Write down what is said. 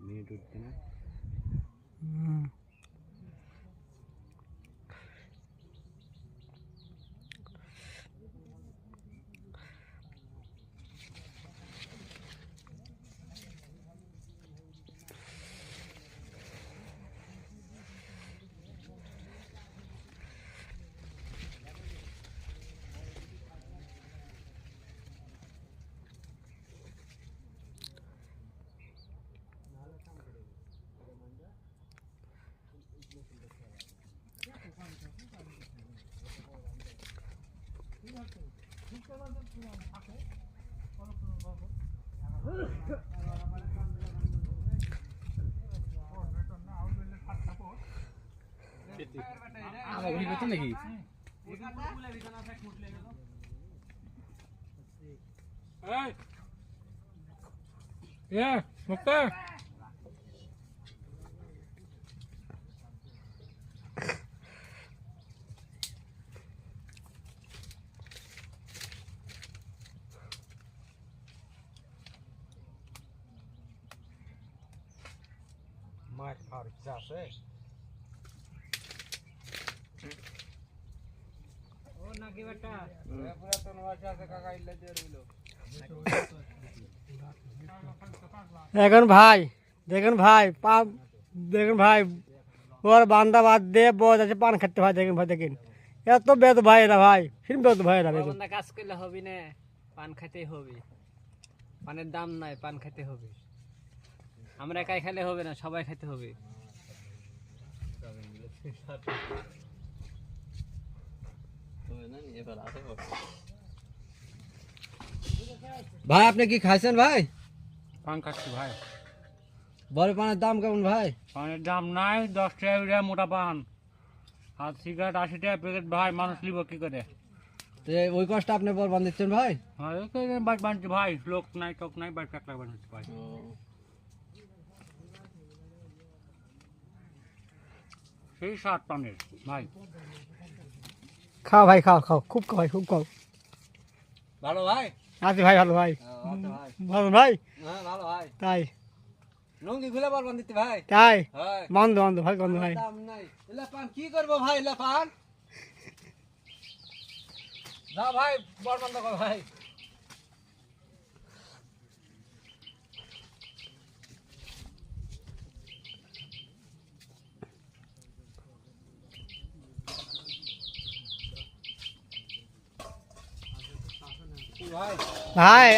Minute উঠছে না। নাকি মাছ খাওয়ার ইচ্ছা আছে। দেখুন ভাই, দেখুন ভাই, দেখুন ভাই, ওর বান্দা বাদ দিয়ে বস আছে পান খাচ্ছে ভাই। দেখুন ভাই, দেখেন এত বেদ ভাই এরা ভাই, ফিল্ম বেদ ভাই এরা। বান্দা কাজ করলে হবে না, পান খেতেই হবে। পানের দাম নাই, পান খেতে হবে। আমরা একাই খেলে হবে না, সবাই খেতে হবে। ভাই আপনি কি খাইছেন ভাই? পান খাচ্ছি ভাই। বড় পানের দাম কেমন ভাই? পানের দাম নাই, 10 টাকা মোটা পান, আর সিগারেট 80 টাকা প্যাকেট ভাই। মানুষ নিব কি করে? তো ওই কষ্ট আপনি বরবান দিচ্ছেন ভাই? বাইক বানছি ভাই, লোক নাই টোক নাই, বাইক টাকলা বানছি ভাই। সেই 7 পানের ভাই। খাও ভাই, খাও খাও, খুব খাও ভাই, খুব খাও। ভালো ভাই? আছি ভাই, ভালো ভাই। ভালো ভাই? হ্যাঁ ভালো ভাই। তাই লুঙ্গি খুলে বরবান দিতে ভাই? তাই হ্যাঁ। বন্ধ বন্ধ ভাই, বন্ধ ভাই। দাম নাই। এলা পান কি করবো ভাই? এলা পান যা ভাই, বরবান দেখো ভাই। ভাই